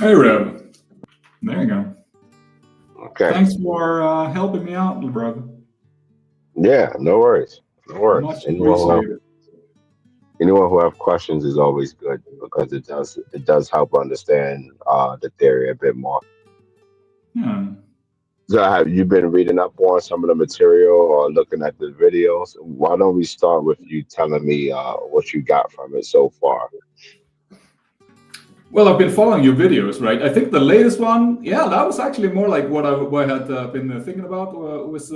Hey, Reb. There you go. Okay. Thanks for helping me out, brother. Yeah, no worries. No worries. Much appreciated. Anyone who have questions is always good because it does help understand the theory a bit more. Yeah. So have you been reading up on some of the material or looking at the videos? Why don't we start with you telling me what you got from it so far? Well, I've been following your videos, right? I think the latest one, yeah, that was actually more like what I had been thinking about. Was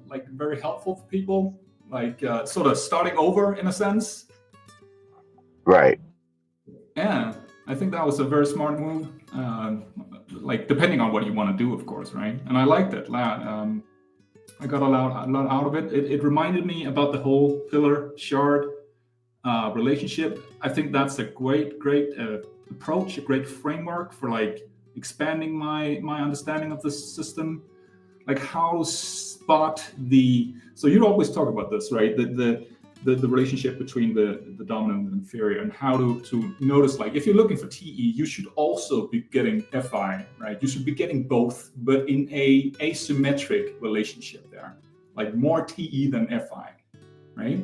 like very helpful for people, like sort of starting over in a sense. Right. Yeah, I think that was a very smart move. Like depending on what you want to do, of course, right? And I liked it. I got a lot out of it. It reminded me about the whole pillar shard relationship. I think that's a great approach, a great framework for like expanding my understanding of the system. Like how to spot the. So you always talk about this, right? The relationship between the dominant and inferior, and how to notice, like if you're looking for TE, you should also be getting FI, right? You should be getting both, but in a asymmetric relationship there, like more TE than FI, right?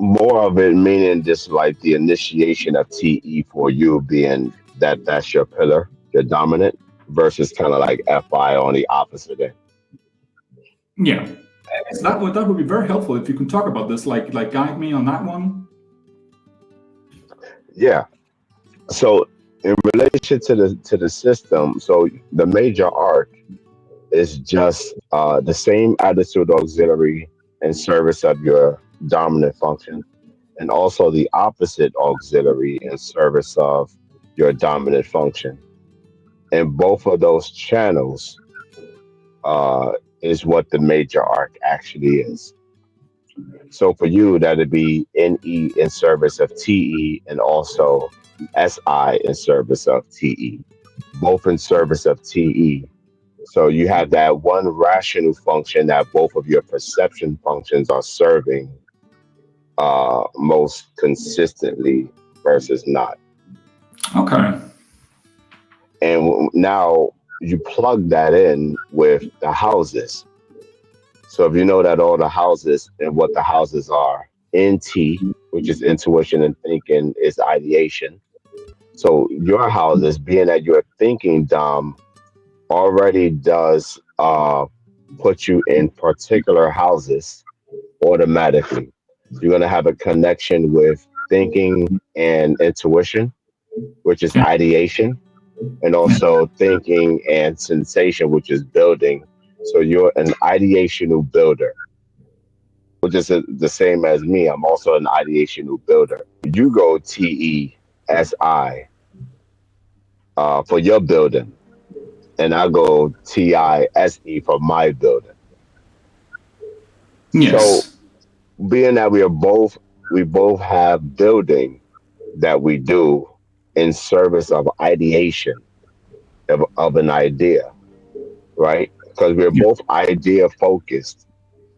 More of it meaning just like the initiation of TE for you being that's your pillar, your dominant, versus kind of like FI on the opposite end. Yeah. So that would be very helpful if you can talk about this, like guide me on that one. Yeah. So in relation to the system, so the major arc is just the same attitude auxiliary in service of your dominant function, and also the opposite auxiliary in service of your dominant function. And both of those channels uh, is what the major arc actually is. So for you, that'd be NE in service of TE and also SI in service of TE, both in service of TE. So you have that one rational function that both of your perception functions are serving most consistently versus not. Okay. And now you plug that in with the houses. So if you know that all the houses and what the houses are, NT, which is intuition and thinking, is ideation. So your houses, being that you're thinking dumb, already does put you in particular houses automatically. You're going to have a connection with thinking and intuition, which is Yeah. ideation, and Yeah. also thinking and sensation, which is building. So you're an ideational builder, which is the same as me. I'm also an ideational builder. You go TESI for your building, and I go TISE for my building. So Yes. being that we both have building that we do in service of ideation of an idea, right? Because we're Yeah. both idea focused.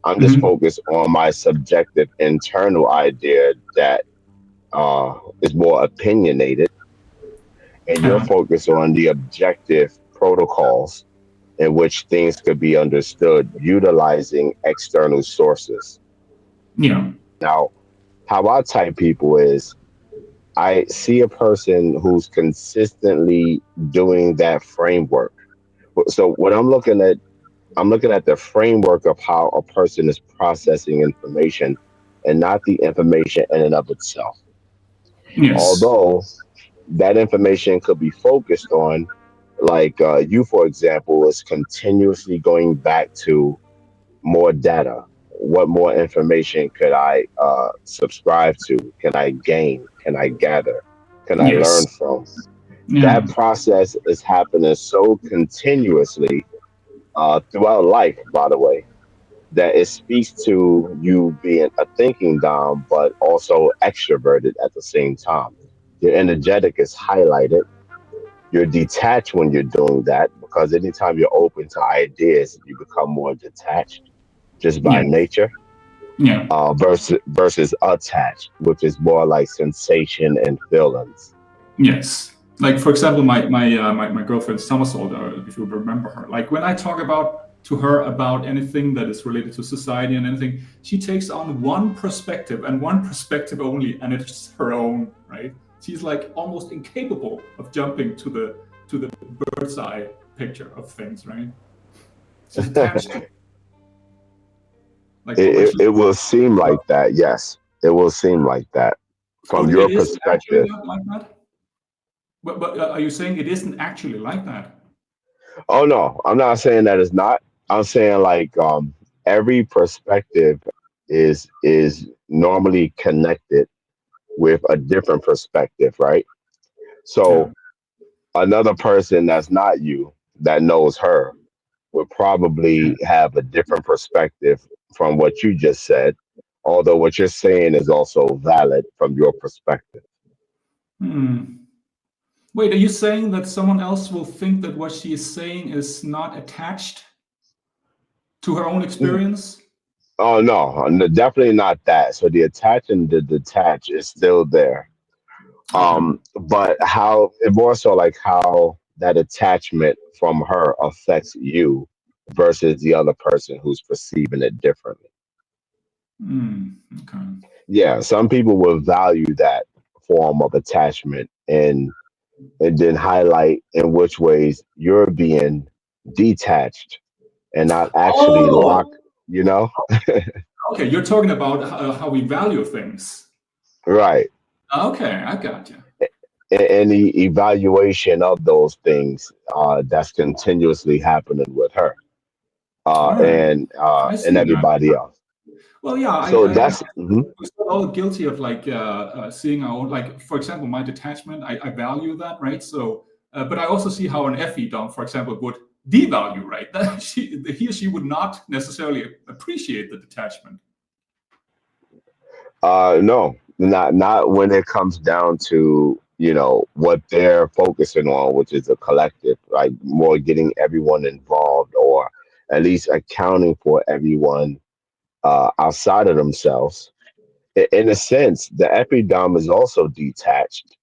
I'm just Hmm. focused on my subjective internal idea that is more opinionated, and you're Yeah. focused on the objective protocols in which things could be understood utilizing external sources. Yeah. Now, how I type people is I see a person who's consistently doing that framework. So what I'm looking at the framework of how a person is processing information and not the information in and of itself. Yes. Although that information could be focused on, like you, for example, is continuously going back to more data. What more information could I subscribe to? Can I gain? Can I gather? Can I learn Yes. from? That Yeah. process is happening so continuously throughout life, by the way, that it speaks to you being a thinking Dom, but also extroverted at the same time. Your energetic is highlighted. You're detached when you're doing that because anytime you're open to ideas, you become more detached just by Yeah. nature. Yeah. Versus attached, which is more like sensation and feelings. Yes. Like for example, my girlfriend Somersault, if you remember her. Like when I talk to her about anything that is related to society and anything, she takes on one perspective and one perspective only, and it's her own, right? She's like almost incapable of jumping to the bird's eye picture of things, right? She's attached to it. Like what she, It will seem like that, yes. It will seem like that oh, from it your isn't actually perspective. not like that. But are you saying it isn't actually like that? Oh no, I'm not saying that it's not. I'm saying like every perspective is normally connected with a different perspective, right? Yeah. So another person that's not you that knows her would probably have a different perspective from what you just said, although what you're saying is also valid from your perspective. Hmm. Wait, are you saying that someone else will think that what she is saying is not attached to her own experience? Oh no, definitely not that. So the attach and the detach is still there. Okay. But how it more so like how that attachment from her affects you versus the other person who's perceiving it differently. Hmm. Okay. Yeah, some people will value that form of attachment and then highlight in which ways you're being detached and not actually Oh, locked, you know? okay. You're talking about how we value things. Right. Okay, I got you. And the evaluation of those things that's continuously happening with her All right. and See that. everybody else. Well, yeah, So that's mhm. we're still all guilty of like seeing our own, like, for example, my detachment, I value that, right? So, but I also see how an FE dom, for example, would devalue, right? That he or she would not necessarily appreciate the detachment. No, not when it comes down to what they're focusing on, which is a collective, like more getting everyone involved or at least accounting for everyone outside of themselves. In a sense, the epidom is also detached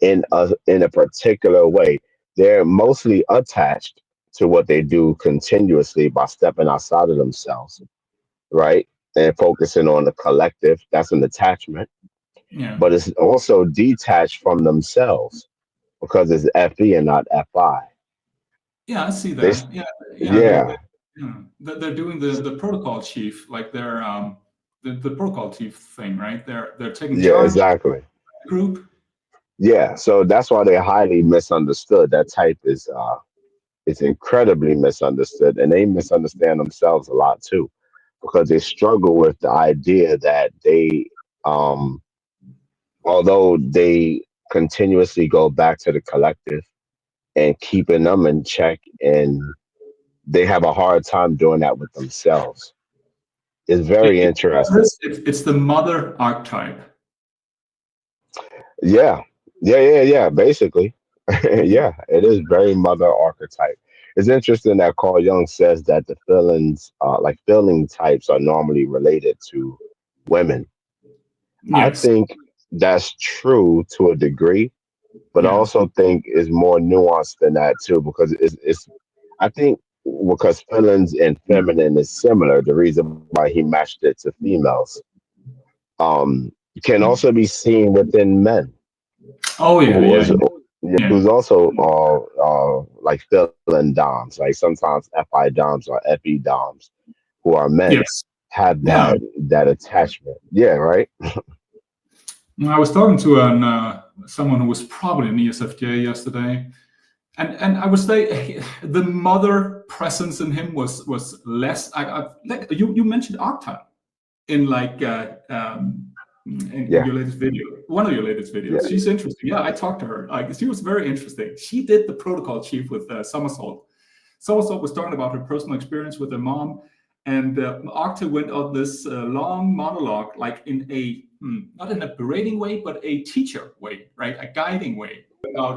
in a particular way. They're mostly attached to what they do continuously by stepping outside of themselves, right? And focusing on the collective. That's an attachment, Yeah. but it's also detached from themselves because it's FE and not FI. Yeah, I see They, that. Yeah, yeah, yeah, yeah. They're doing the protocol chief, like they're the protocol chief thing, right? They're taking yeah, charge of exactly. the group. Yeah, so that's why they're highly misunderstood. That type is incredibly misunderstood, and they misunderstand themselves a lot too, because they struggle with the idea that um, although they continuously go back to the collective and keeping them in check, and they have a hard time doing that with themselves. It's very interesting. It's the mother archetype. Yeah, yeah. Basically, yeah, it is very mother archetype. It's interesting that Carl Jung says that the feelings, like feeling types, are normally related to women. I Yes. think that's true to a degree, but I Yeah. also think is more nuanced than that too, because it's I think because feelings and feminine is similar, the reason why he matched it to females, um, can also be seen within men Oh yeah, who yeah, is yeah. who's also like feeling doms, like sometimes FI doms or FE doms, who are men, Yes. have Yeah. that attachment. Yeah, right. I was talking to someone who was probably an ESFJ yesterday, and I would say the mother presence in him was less. Like you mentioned archetype in like in Yeah, your latest video, one of your latest yeah. videos. She's interesting. Yeah, I talked to her. Like she was very interesting. She did the protocol chief with Somersault. Somersault was talking about her personal experience with her mom, and Arcta went on this long monologue, like in a not in a berating way, but a teacher way, right? A guiding way.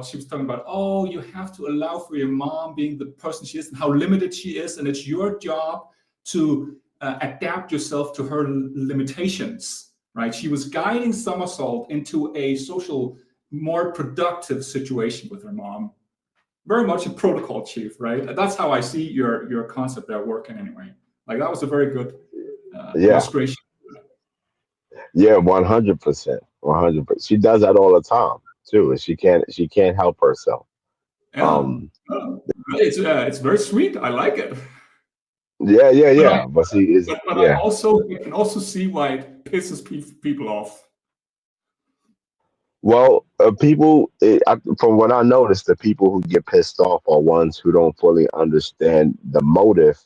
She was talking about, oh, you have to allow for your mom being the person she is and how limited she is, and it's your job to adapt yourself to her limitations, right? She was guiding Somersault into a social more productive situation with her mom. Very much a protocol chief, right? That's how I see your concept there working anyway. Like that was a very good Yeah, illustration. yeah, 100%, 100%. She does that all the time too, and she can't help herself. Yeah, Um, it's very sweet. I like it. yeah, yeah, But I yeah. But she is, but I yeah. also I can also see why it pisses people off. Well, from what I noticed, the people who get pissed off are ones who don't fully understand the motive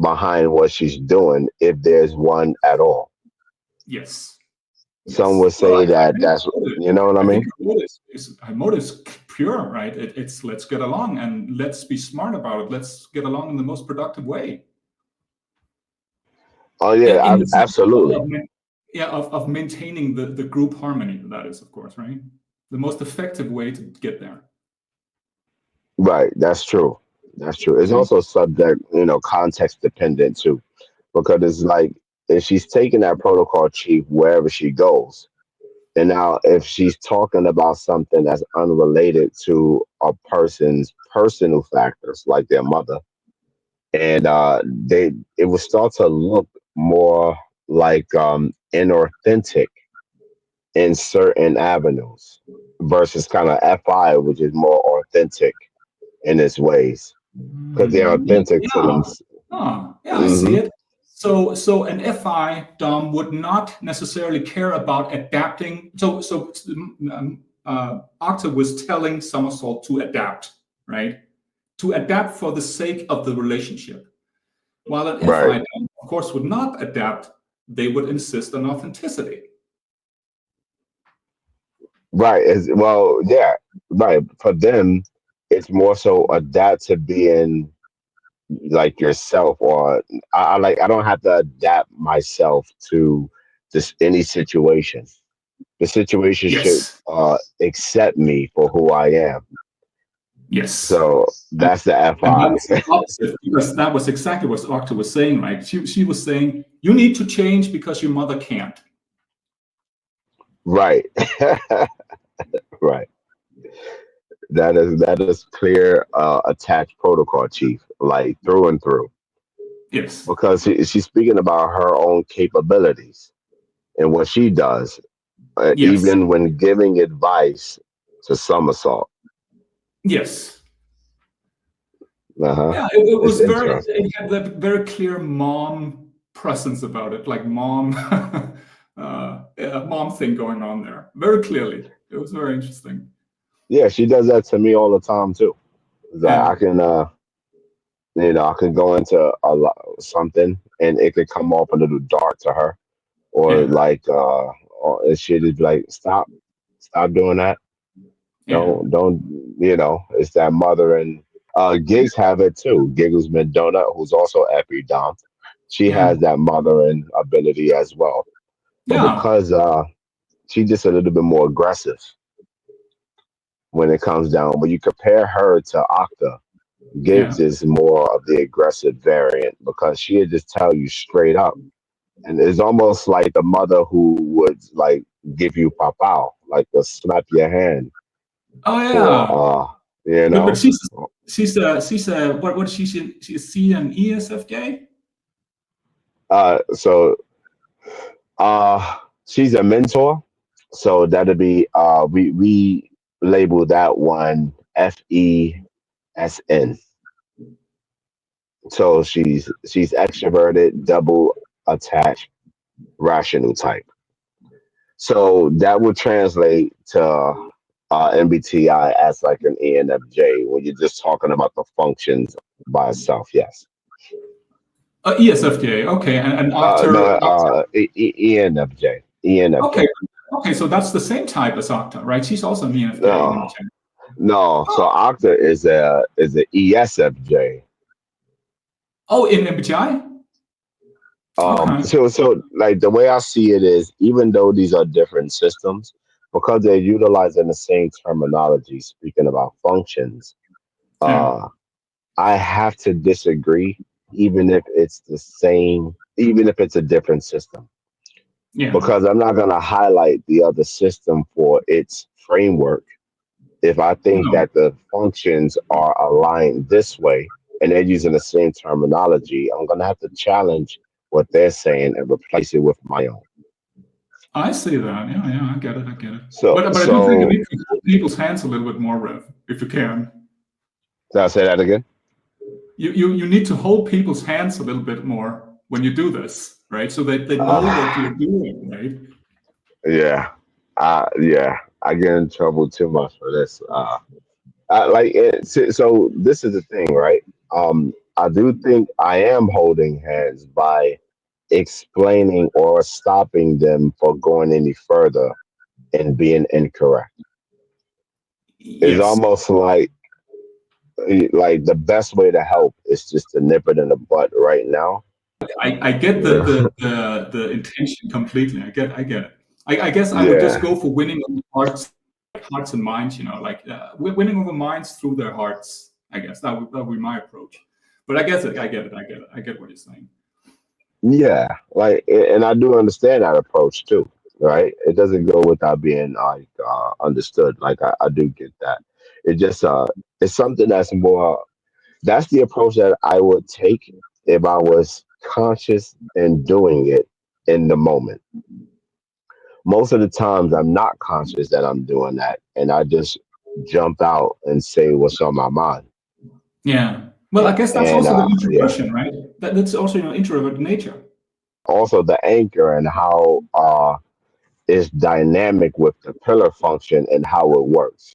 behind what she's doing, if there's one at all. Yes, Some yes. would Well, say that that's, you know what I I think mean? her motive is pure, right? It's let's get along and let's be smart about it. Let's get along in the most productive way. Oh In yeah, the sense absolutely. yeah, of maintaining the group harmony. That is, of course, right. The most effective way to get there. Right, that's true. That's true. It's Mhm. also subject, context dependent too, because it's like if she's taking that protocol chief wherever she goes, and now if she's talking about something that's unrelated to a person's personal factors, like their mother, and it would start to look more like inauthentic in certain avenues versus kind of FI, which is more authentic in its ways because they're authentic to Yeah. them. Yeah, I see Hmm. it. So an FI Dom would not necessarily care about adapting. Octa was telling Somersault to adapt, right? To adapt for the sake of the relationship. While an Right, FI Dom, of course, would not adapt. They would insist on authenticity. right. Well, yeah, right. For them, it's more so adapt to being like yourself, or I don't have to adapt myself to just any situation. The situation should Yes. accept me for who I am. Yes. So And, that's the and that FI. was the opposite because that was exactly what Octa was saying, right? She was saying, you need to change because your mother can't. Right. Right. That is clear attached protocol chief, like through and through, Yes. because she's speaking about her own capabilities and what she does, Yes. even when giving advice to Somersault. Yes. Uh-huh. Yeah, it It's was very, interesting. it had that very clear mom presence about it, like mom, yeah, mom thing going on there very clearly. It was very interesting. Yeah, she does that to me all the time too. It's like Yeah. I can go into something and it could come off a little dark to her, or Yeah. like, and she'd just be like, stop doing that. Yeah. Don't, it's that mother. And Gigs have it too. Giggles Mendona, who's also Epi Dom, she Yeah. has that mother and ability as well. But Yeah. because she's just a little bit more aggressive when it comes down, when you compare her to Octa, Yeah. Gigs is more of the aggressive variant because she'll just tell you straight up. And it's almost like the mother who would like give you papao, like to slap your hand Oh for yeah. you But know. she's a what she's C and ESFJ? So she's a mentor. So that'll be we label that one FESN. So she's extroverted, double attached, rational type. So that would translate to MBTI as like an ENFJ when you're just talking about the functions by itself. Yes. ESFJ. Okay. And No, Octa. ENFJ. Okay. ENFJ. Okay. So that's the same type as Octa, right? She's also an ENFJ. No, no. So Octa is a ESFJ. Oh, in MBTI? Okay. So like the way I see it is, even though these are different systems, because they're utilizing the same terminology, speaking about functions, Yeah. uh, I have to disagree, even if it's the same, even if it's a different system. Yeah. because I'm not going to highlight the other system for its framework if I think No, that the functions are aligned this way and they're using the same terminology. I'm going to have to challenge what they're saying and replace it with my own. I see that. Yeah, yeah, I get it. I get it. So, But I do think you so need to hold people's hands a little bit more, Rev, if you can. did I say that again? You need to hold people's hands a little bit more when you do this, right? So that they know what Uh, you're doing, right? yeah, yeah, I get in trouble too much for this. So this is the thing, right? I do think I am holding hands by explaining or stopping them for going any further and being incorrect. It's Yes, almost like the best way to help is just to nip it in the butt right now. I get the intention completely. I get it. I guess I would just Yeah, go for winning over hearts and minds. Like winning over minds through their hearts. I guess that would be my approach. But I guess I get it. I get it. I get what you're saying. yeah, and I do understand that approach too, right? It doesn't go without being understood. Like I do get that. It just it's something that's more. That's the approach that I would take if I was conscious and doing it in the moment. Most of the times, I'm not conscious that I'm doing that, and I just jump out and say what's on my mind. Yeah. Well, I guess that's And also the yeah, introversion, right? That's also introvert nature. also the anchor and how it's dynamic with the pillar function and how it works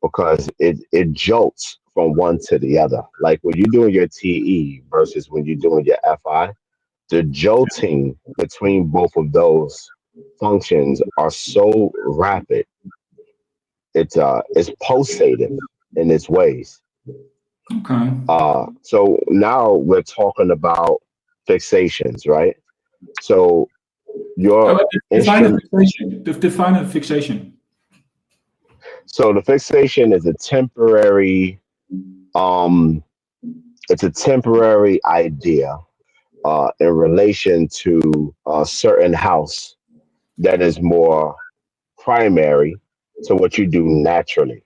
because it jolts from one to the other. Like when you're doing your TE versus when you're doing your FI, the jolting between both of those functions are so rapid. It's pulsative in its ways. Okay. So now we're talking about fixations, right? So your Define a instrument. fixation. Define a fixation. So the fixation is a temporary. Um, it's a temporary idea in relation to a certain house that is more primary to what you do naturally.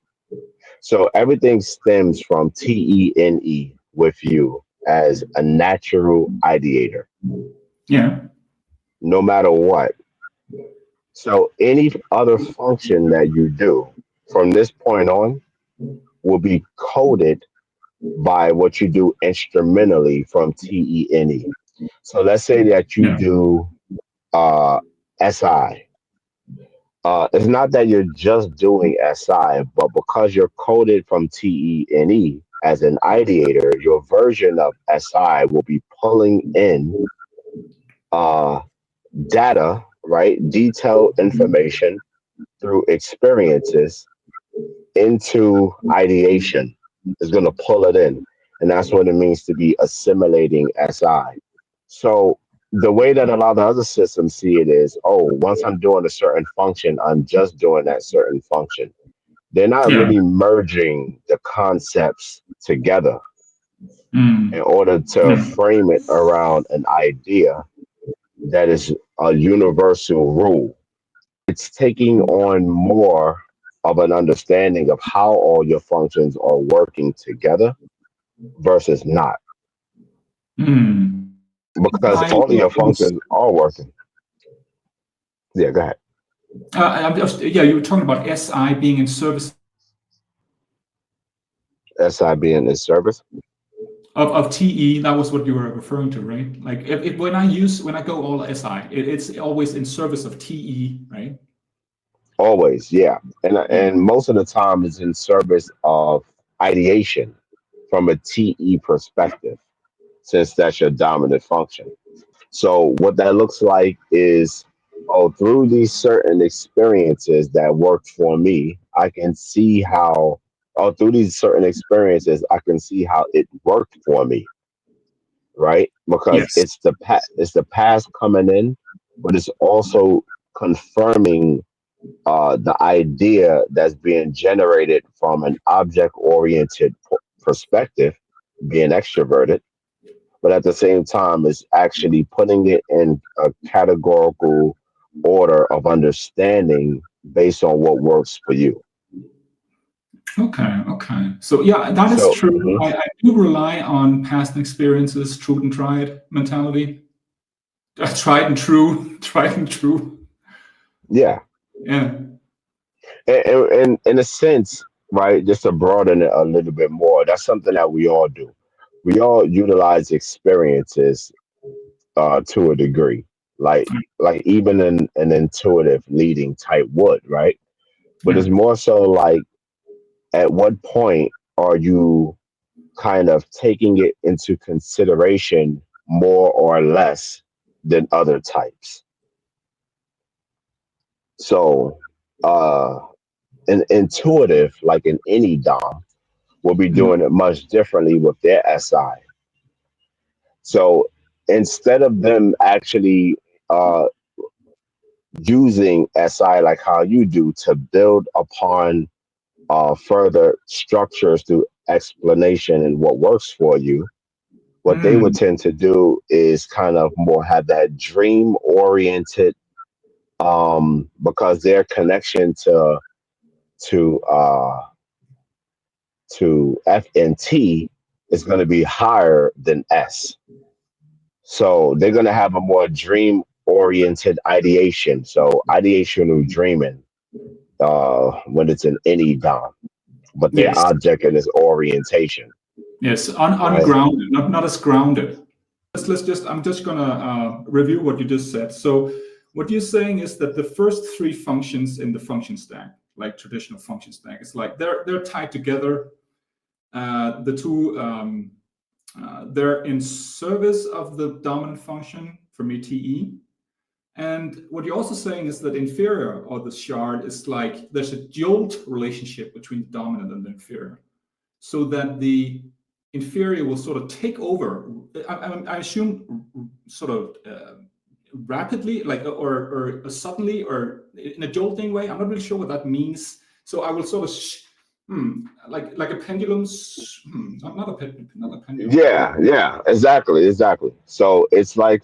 So everything stems from TENE with you as a natural ideator, Yeah. no matter what. So any other function that you do from this point on will be coded by what you do instrumentally from TENE. So let's say that you Yeah. do SI. It's not that you're just doing SI, but because you're coded from TENE as an ideator, your version of SI will be pulling in uh, data, right? Detailed information through experiences into ideation. Is going to pull it in. And that's what it means to be assimilating SI. So the way that a lot of other systems see it is, oh, once I'm doing a certain function, I'm just doing that certain function. They're not Yeah. really merging the concepts together in Mm. order to Yeah. frame it around an idea that is a universal rule. It's taking on more of an understanding of how all your functions are working together versus not, Mm. because I all of your was, functions are working. Yeah, go ahead. yeah, you were talking about SI being in service SI being in service. of TE. That was what you were referring to, right? Like if when I go all SI, it's always in service of TE, right? Always, yeah. Yeah. And most of the time it's in service of ideation from a TE perspective, since that's your dominant function. So what that looks like is, oh, through these certain experiences that worked for me, I can see how, oh, through these certain experiences, I can see how it worked for me, right? Because Yes. it's the past coming in, but it's also confirming the idea that's being generated from an object oriented perspective, being extroverted, but at the same time, it's actually putting it in a categorical order of understanding based on what works for you. Okay, okay. So yeah, that is So, true. I do rely on past experiences, true and tried mentality. Tried and true, tried and true. yeah, Yeah. and in a sense, right, just to broaden it a little bit more, that's something that we all do. We all utilize experiences to a degree, like even an intuitive leading type would, right? But Yeah. it's more so like, at what point are you kind of taking it into consideration more or less than other types? So, an intuitive, like in any Dom, will be Mm. doing it much differently with their SI. So instead of them actually uh, using SI like how you do to build upon further structures through explanation and what works for you, what they would Mm. tend to do is kind of more have that dream oriented, because their connection to uh, to F and T is going to be higher than S. So they're going to have a more dream oriented ideation. So ideational dreaming, when it's in any DOM, but their Yes. object and its orientation, Yes. right? Ungrounded, not as grounded. Let's just. I'm just gonna review what you just said. So what you're saying is that the first three functions in the function stack, like traditional function stack, it's like they're tied together. The two they're in service of the dominant function, for me TE. And what you're also saying is that inferior, or the shard, is like there's a jolt relationship between the dominant and the inferior, so that the inferior will sort of take over. I assume sort of rapidly, like or suddenly, or in a jolting way. I'm not really sure what that means. So I will sort of like a pendulum. Not a pendulum. Yeah, yeah, exactly, exactly. So it's like,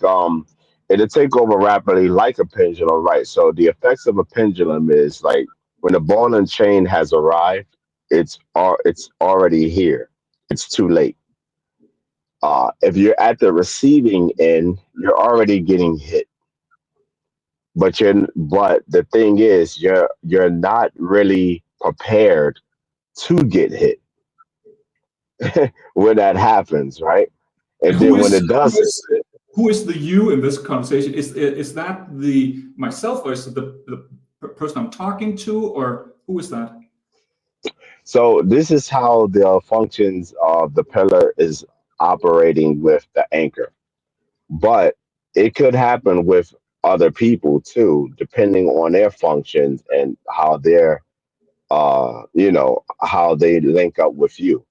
it'll take over rapidly like a pendulum, right? So the effects of a pendulum is like when the ball and chain has arrived, it's already here. It's too late. If you're at the receiving end, you're already getting hit. But the thing is, you're not really prepared to get hit when that happens, right? And Who then when is it who does, is who is the you in this conversation? Is that the myself, or is it the person I'm talking to, or who is that? so this is how the functions of the pillar is operating with the anchor. But it could happen with other people too, depending on their functions and how how they link up with you.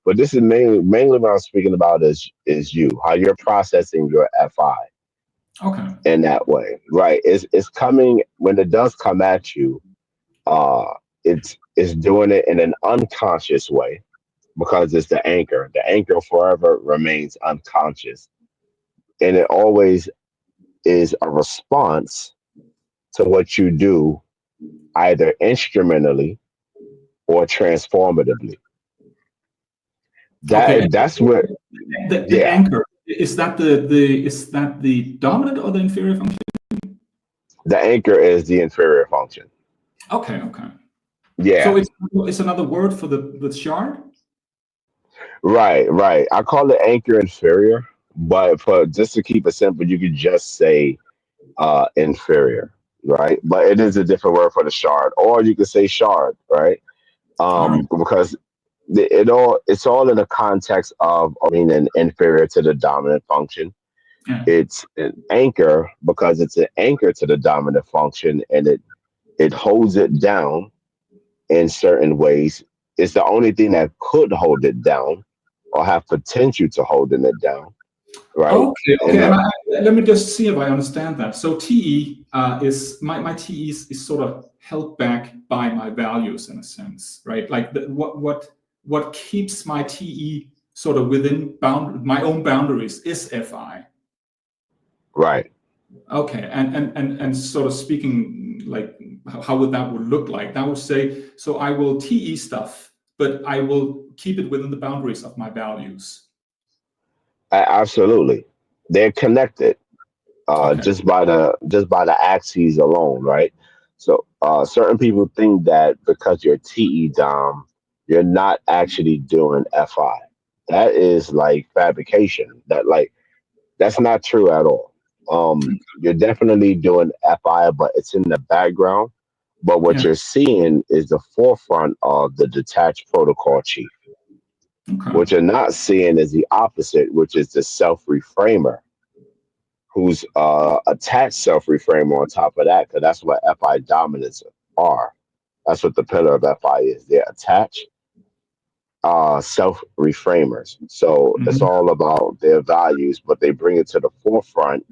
But this is mainly what I'm speaking about is you, how you're processing your FI Okay. in that way. Right. It's coming when it does come at you, uh it's doing it in an unconscious way because it's the anchor. The anchor forever remains unconscious. And it always is a response to what you do, either instrumentally or transformatively. Okay. That's what, The yeah. anchor, is that the dominant or the inferior function? The anchor is the inferior function. Okay. Okay. So Yeah. it's another word for the shard. Right, right. I call it anchor inferior, but for just to keep it simple, you could just say inferior, right? But it is a different word for the shard, or you could say shard, right? All right. Because it's all in the context of being an inferior to the dominant function. Yeah. It's an anchor because it's an anchor to the dominant function, and it holds it down in certain ways. It's the only thing that could hold it down or have potential to holding it down, right? Okay, And okay, and let me just see if I understand that. So TE is my TE is sort of held back by my values in a sense, right? Like what keeps my TE sort of within my own boundaries is FI. right, Okay, and sort of speaking like how would that would look like? That would say, so I will TE stuff, but I will keep it within the boundaries of my values. Absolutely, they're connected Okay. just by the axes alone, right? So certain people think that because you're TE Dom, you're not actually doing FI. That is like fabrication. That's not true at all. You're definitely doing FI, but it's in the background. But what Yeah. you're seeing is the forefront of the detached protocol chief. Okay. What you're not seeing is the opposite, which is the self reframer, who's attached self reframer on top of that, because that's what FI dominants are. That's what the pillar of FI is. They're attached self reframers. So it's Hmm. all about their values, but they bring it to the forefront.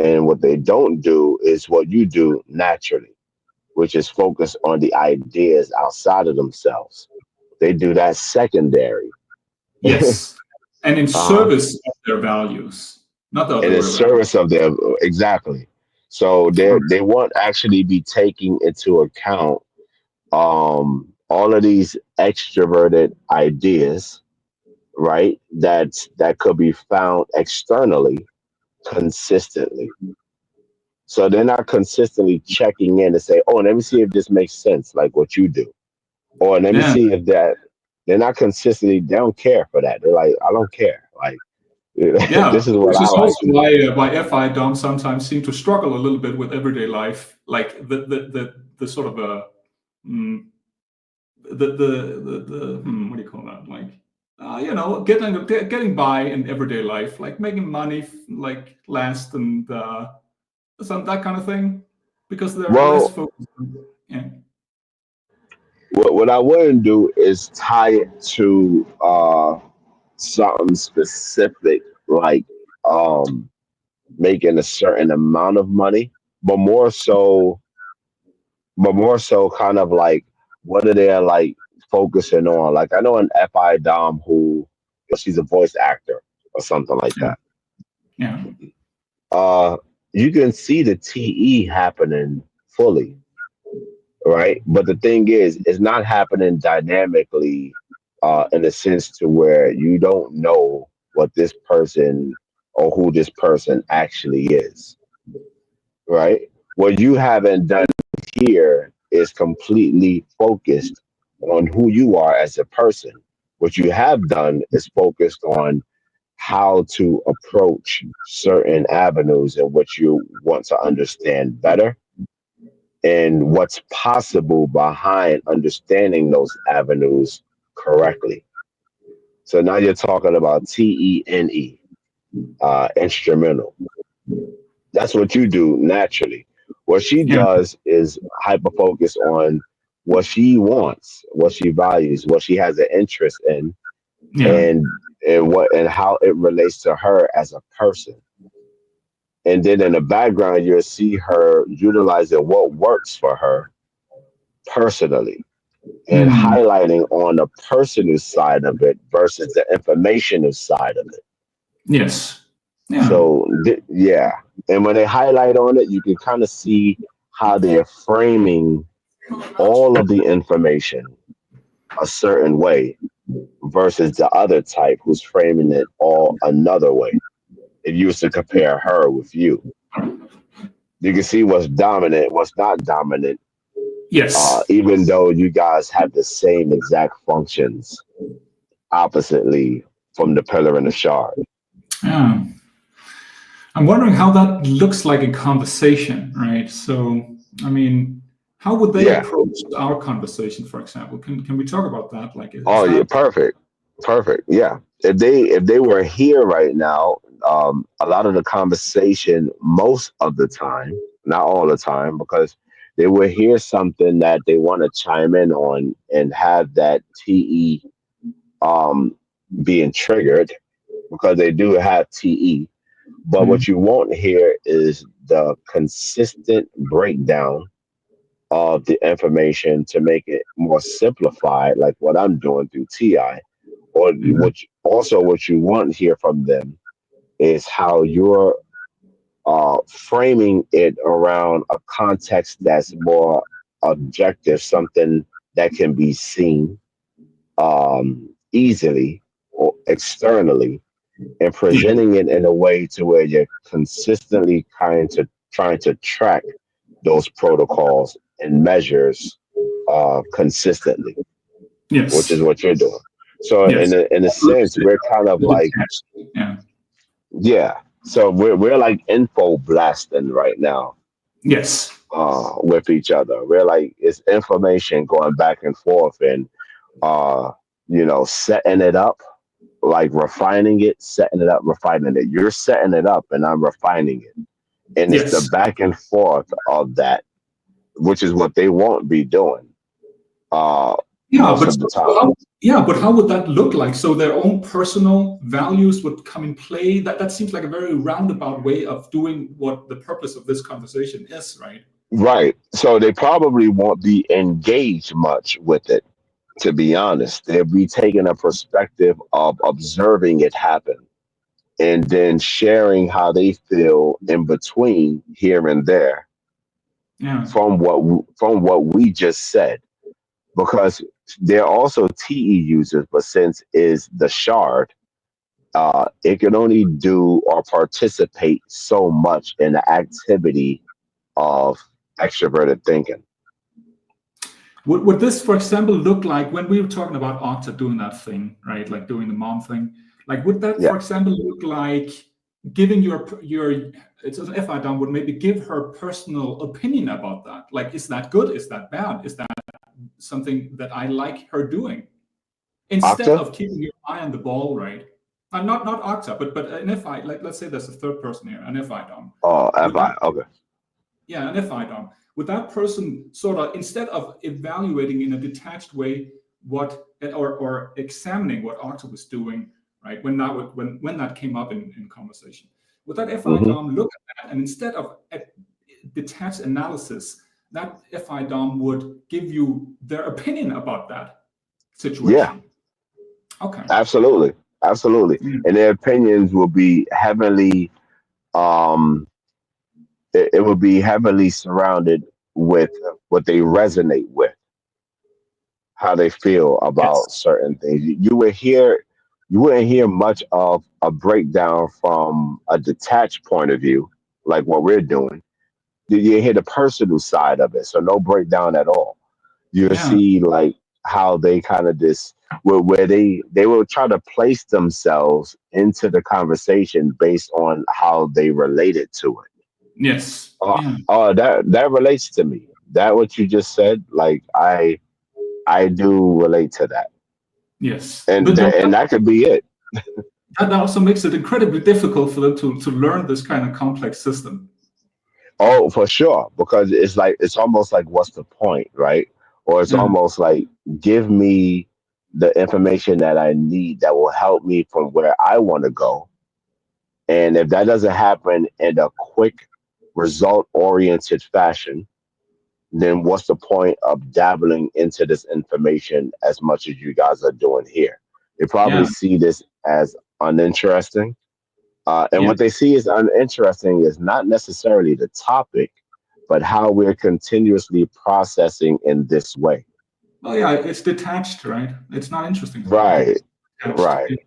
And what they don't do is what you do naturally, which is focus on the ideas outside of themselves. They do that secondary. Yes. And in uh service of their values, not the and other in way around. service of their exactly. So they won't actually be taking into account all of these extroverted ideas, right? That could be found externally consistently. So they're not consistently checking in to say, oh, let me see if this makes sense, like what you do. Or let me Yeah. see if that they're not consistently, they don't care for that. They're like, I don't care. Like Yeah, this is what which I is like also to do. why FI DOM sometimes seem to struggle a little bit with everyday life, like the sort of a mm, the what do you call that? Like getting by in everyday life, like making money like last and some that kind of thing, because they're less Well, focused. Yeah, what I wouldn't do is tie it to something specific, like um making a certain amount of money, but more so kind of like what are they like focusing on? Like I know an FI Dom who she's a voice actor or something like yeah, that. yeah, Uh you can see the TE happening fully, right? But the thing is, it's not happening dynamically in a sense to where you don't know what this person or who this person actually is, right? What you haven't done here is completely focused on who you are as a person. What you have done is focused on how to approach certain avenues in which you want to understand better and what's possible behind understanding those avenues correctly. So now you're talking about TENE, instrumental. That's what you do naturally. What she yeah, does is hyper focus on what she wants, what she values, what she has an interest in, yeah. and how it relates to her as a person. And then in the background, you'll see her utilizing what works for her personally and Mm, highlighting on the personal side of it versus the informational side of it. yes, yeah. So yeah, and when they highlight on it, you can kind of see how they're framing all of the information a certain way versus the other type who's framing it all another way. If you was to compare her with you can see what's dominant, what's not dominant, Yes. even though you guys have the same exact functions oppositely from the pillar and the shard. Yeah. I'm wondering how that looks like in conversation, right? So, I mean, how would they Yeah. approach our conversation, for example? Can we talk about that? Like, is Oh yeah, that perfect. Perfect. Yeah. If they were here right now, a lot of the conversation most of the time, not all the time, because they will hear something that they want to chime in on and have that TE um being triggered because they do have TE. But mm, what you won't hear is the consistent breakdown of the information to make it more simplified, like what I'm doing through TI. Or mhm, what you want to hear from them is how you're framing it around a context that's more objective, something that can be seen easily or externally, and Yeah. presenting it in a way to where you're consistently trying to track those protocols and measures consistently, which Yes. is what you're doing. So Yes. in a sense, we're kind of like, Detached. Yeah. yeah. So we're like info blasting right now Yes. with each other. We're like it's information going back and forth and uh setting it up, like refining it, setting it up, refining it. You're setting it up and I'm refining it. And it's the Yes. back and forth of that, which is what they won't be doing uh Yeah, most but of the time. how would that look like? So their own personal values would come in play. That seems like a very roundabout way of doing what the purpose of this conversation is, right? Right. So they probably won't be engaged much with it, to be honest. They'll be taking a perspective of observing it happen and then sharing how they feel in between here and there Yeah. from what we just said. Because they're also TE users, but since is the shard, it can only do or participate so much in the activity of extroverted thinking. Would this, for example, look like when we were talking about Okta doing that thing, right? Like doing the mom thing. Like, would that, Yeah. for example, look like giving your it's an FI down would maybe give her personal opinion about that? Like, is that good? Is that bad? Is that something that I like her doing? Instead Octa? of keeping your eye on the ball, right? Not Okta, but an FI. Like, let's say there's a third person here, an FI down. Oh, Would that FI. Okay. yeah, and if I don't, would that person sort of instead of evaluating in a detached way what or examining what Arthur was doing, right? When that came up in conversation, would that FI Hmm. Dom look at that and instead of a detached analysis, that FI Dom would give you their opinion about that Yeah, situation? Okay. absolutely. Absolutely. Mm. And their opinions will be heavily um it will be heavily surrounded with what they resonate with, how they feel Yes. about certain things. You wouldn't hear much of a breakdown from a detached point of view, like what we're doing. You hear the personal side of it, so no breakdown at all. You'll Yeah. see like how they kind of where they will try to place themselves into the conversation based on how they related to it. Yes. Uh, Yeah. that relates to me. That what you just said, like I do relate to that, Yes. and But that could be it. that also makes it incredibly difficult for them to learn this kind of complex system. Oh, for sure, because it's like it's almost like what's the point, right? Or it's Yeah. almost like give me the information that I need that will help me from where I want to go. And if that doesn't happen in a quick, result oriented fashion, then what's the point of dabbling into this information as much as you guys are doing here? They Yeah. probably see this as uninteresting. And Yeah. what they see as uninteresting is not necessarily the topic, but how we're continuously processing in this way. Well, yeah, it's detached, right? It's not interesting for them because Right, it's detached. right.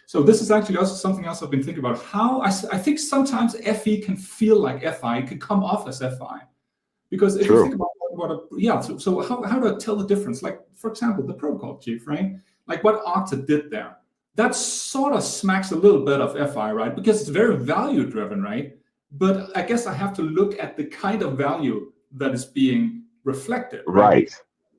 So this is actually also something else I've been thinking about. How I think sometimes FE can feel like FI, it can come off as FI. Because if you think True. about yeah, so how do I tell the difference? Like, for example, the protocol chief, right? Like what Okta did there, that sort of smacks a little bit of FI, right? Because it's very value driven, right? But I guess I have to look at the kind of value that is being reflected, right? Right.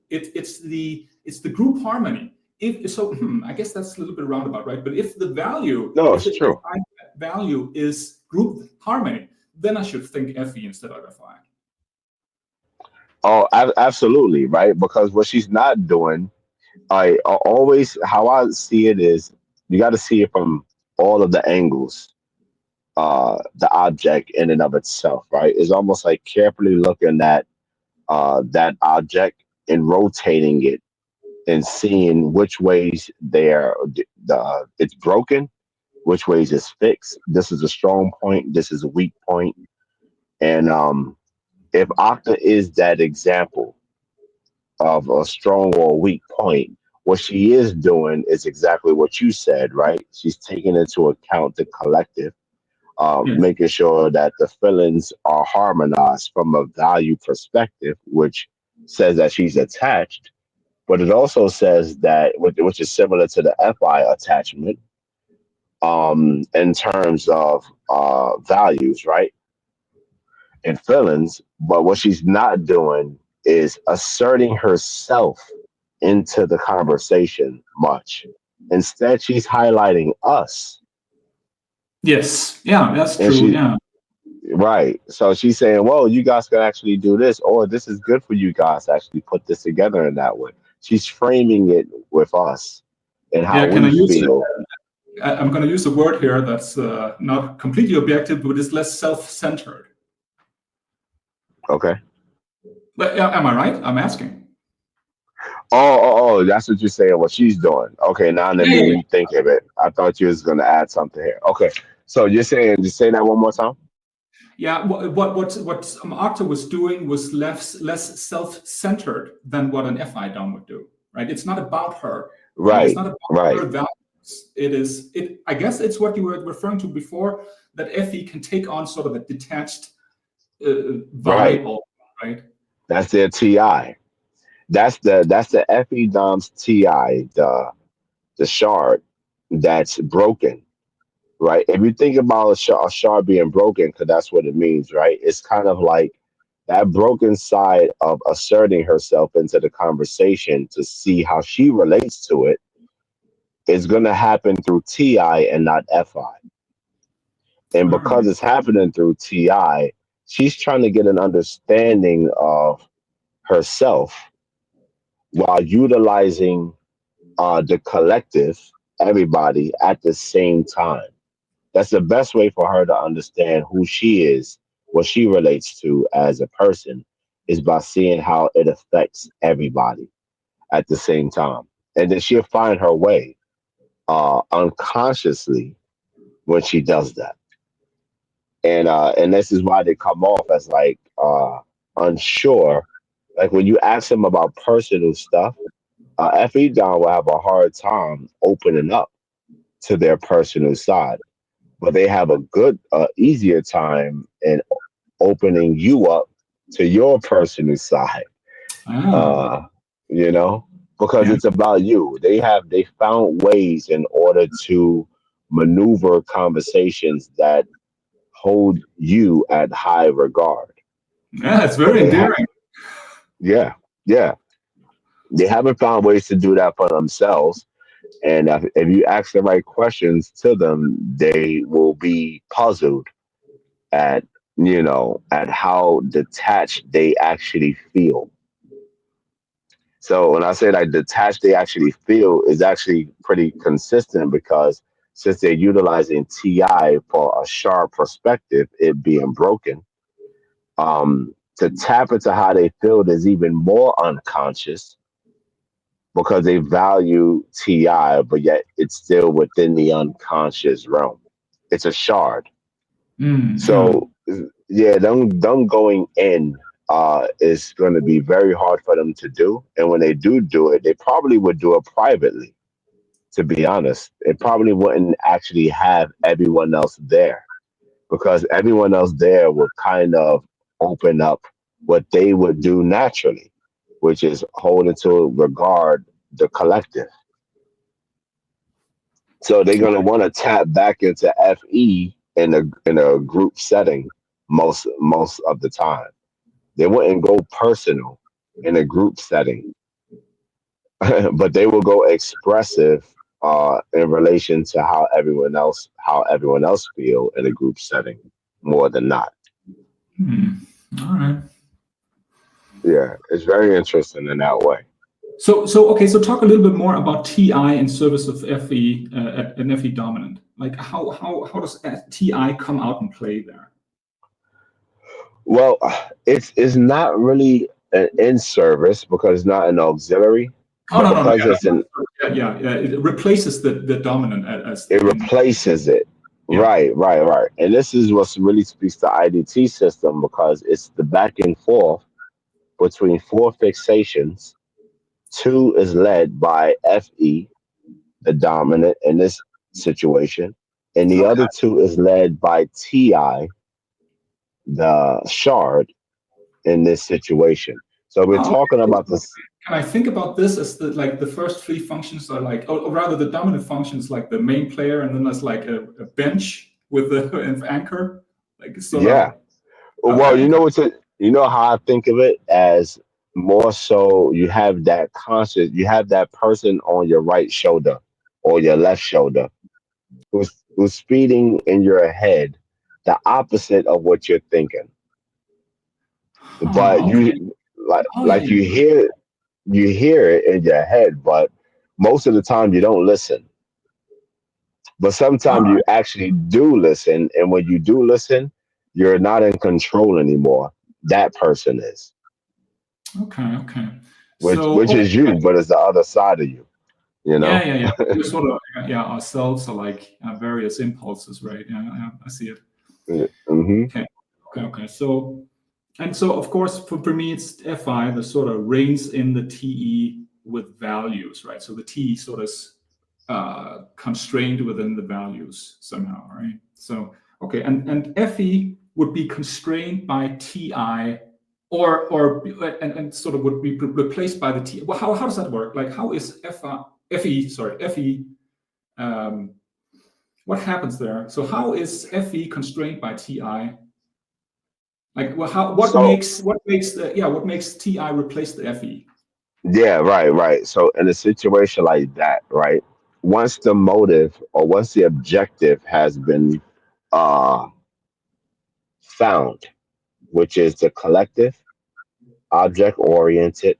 It's the group harmony. If so, I guess that's a little bit roundabout, right? But if the value, No, if it's the true. FI value is group harmony, then I should think FE instead of FI. Oh, absolutely, right? Because what she's not doing, I always how I see it is you got to see it from all of the angles. The object in and of itself, right? It's almost like carefully looking at that object and rotating it and seeing which ways it's broken which ways is fixed. This is a strong point. This is a weak point. And if Octa is that example of a strong or weak point, what she is doing is exactly what you said, right? She's taking into account the collective, Yes. making sure that the feelings are harmonized from a value perspective, which says that she's attached, but it also says that, which is similar to the FI attachment, in terms of values, right? And feelings. But what she's not doing is asserting herself into the conversation much. Instead, she's highlighting us. Yes. Yeah, that's And true. she, Yeah. right. So she's saying, well, you guys can actually do this, or this is good for you guys to actually put this together in that way. She's framing it with us and how Yeah. Can I we use? feel. I'm going to use a word here that's not completely objective, but is less self-centered. Okay. But am I right? I'm asking. Oh, that's what you're saying. What she's doing. Okay, now let Yeah, me yeah, yeah. rethink of it. I thought you was gonna add something here. Okay, so you're saying, just say that one more time. Yeah, what Arctur was doing was less self-centered than what an FI dom would do, right? It's not about her, right? It's Right, not about right, her values. It is it. I guess it's what you were referring to before, that FE can take on sort of a detached right. vibe, right? That's their TI. That's the FE Dom's TI, the shard that's broken, right? If you think about a shard being broken, because that's what it means, right? It's kind of like that broken side of asserting herself into the conversation to see how she relates to it is going to happen through TI and not FI. And All because right. it's happening through TI, she's trying to get an understanding of herself while utilizing the collective, everybody at the same time. That's the best way for her to understand who she is, what she relates to as a person, is by seeing how it affects everybody at the same time. And then she'll find her way unconsciously when she does that. And this is why they come off as like unsure. Like when you ask them about personal stuff, FE Don will have a hard time opening up to their personal side, but they have a good, easier time in opening you up to your personal side. Ah, Uh, you know, because yeah. it's about you. They found ways in order to maneuver conversations that hold you at high regard. Yeah, it's But very they have, endearing. yeah, yeah, they haven't found ways to do that for themselves. And if you ask the right questions to them, they will be puzzled at at how detached they actually feel. So when I say like detached, they actually feel is actually pretty consistent because since they're utilizing TI for a sharp perspective, it being broken, to tap into how they feel is even more unconscious because they value TI, but yet it's still within the unconscious realm. It's a shard. Yeah. So yeah, them going in is going to be very hard for them to do. And when they do it, they probably would do it privately. To be honest, it probably wouldn't actually have everyone else there because everyone else there would kind of open up what they would do naturally, which is hold into regard the collective. So they're gonna want to tap back into FE in a group setting most of the time. They wouldn't go personal in a group setting, but they will go expressive in relation to how everyone else feel in a group setting more than not. Hmm. All right. Yeah, it's very interesting in that way. So okay. So talk a little bit more about TI in service of FE and FE dominant. Like how does TI come out and play there? Well, it's not really an in service because it's not an auxiliary. Oh, but no, no, no. because it's an Yeah. It replaces the dominant as it in, replaces it. yeah. Right. And this is what really speaks to IDT system because it's the back and forth between four fixations. Two is led by FE, the dominant in this situation, and the Okay. other two is led by TI, the shard in this situation. So we're Oh, talking okay. about this. Can I think about this as the first three functions are like, or rather the dominant function is like the main player, and then there's like a bench with an anchor, like sort Yeah. of. Well, Okay. you know you know how I think of it as more so you have that conscious, you have that person on your right shoulder or your left shoulder who's speeding in your head the opposite of what you're thinking. But Huh, okay. Oh yeah, like yeah. you hear it in your head, but most of the time you don't listen. But All sometimes you right. actually do listen, and when you do listen, you're not in control anymore. That person is, Okay. which So is you, okay. but it's the other side of you. You know. Yeah. We're sort of, yeah, ourselves are like various impulses, right? Yeah, I see it. Hmm. Okay. So of course for me it's Fi that sort of reins in the TE with values, right? So the TE sort of constrained within the values somehow, right? So okay, and Fe would be constrained by Ti, or and sort of would be replaced by the T. Well, how does that work? Like how is Fe um, what happens there? So how is Fe constrained by Ti? Like, well, So what makes Ti replace the Fe? yeah, right. So in a situation like that, right, once the motive or once the objective has been uh found, which is the collective object oriented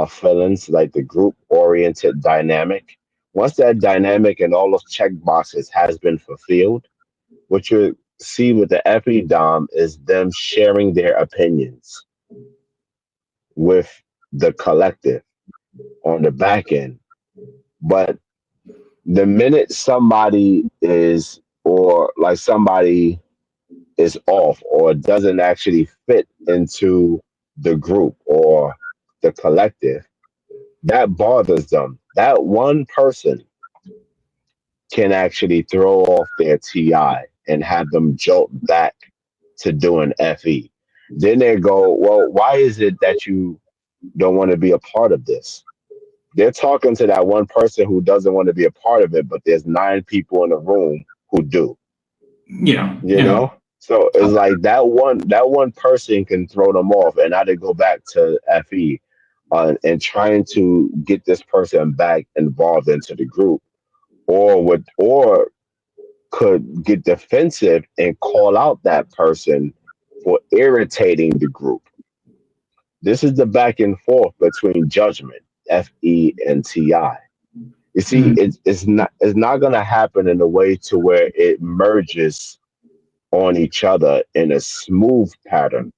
feelings, like the group oriented dynamic. Once that dynamic and all those check boxes has been fulfilled, what you see with the FE is them sharing their opinions with the collective on the back end. But the minute somebody is, or like somebody is off or doesn't actually fit into the group or the collective, that bothers them. That one person can actually throw off their TI and have them jolt back to doing FE. Then they go, well, why is it that you don't want to be a part of this? They're talking to that one person who doesn't want to be a part of it, but there's nine people in the room who do, you Yeah. know? So it's like that one person can throw them off, and now they go back to FE and trying to get this person back involved into the group, or could get defensive and call out that person for irritating the group. This is the back and forth between judgment, FE and TI. You see, Mm. it's not gonna happen in a way to where it merges on each other in a smooth pattern.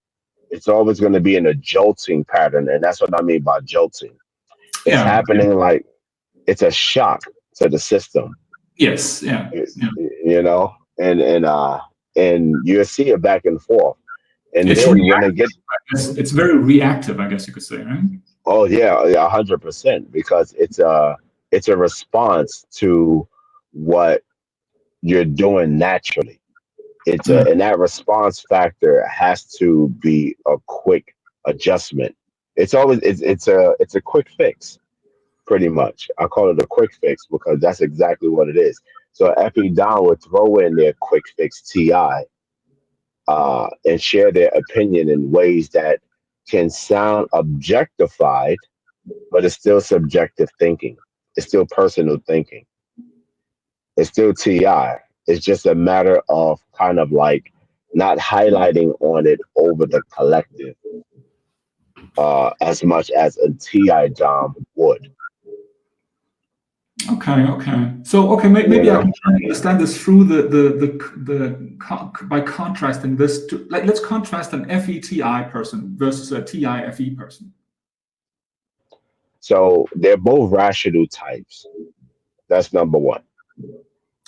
It's always going to be in a jolting pattern, and that's what I mean by jolting. It's Yeah. happening like it's a shock to the system, Yes. y- Yeah. you know, and you see it back and forth, and It's then when they reactive. get, It's very reactive, I guess you could say, right? oh yeah, 100%, because it's a response to what you're doing naturally. Mm. And that response factor has to be a quick adjustment. It's a quick fix, pretty much. I call it a quick fix because that's exactly what it is. So FE Down would throw in their quick fix TI and share their opinion in ways that can sound objectified, but it's still subjective thinking. It's still personal thinking. It's still TI. It's just a matter of kind of like not highlighting on it over the collective as much as a TI Dom would. Okay. So You maybe I know, can try to understand this through by contrasting this to, like, let's contrast an FETI person versus a TIFE person. So they're both rational types. That's number one.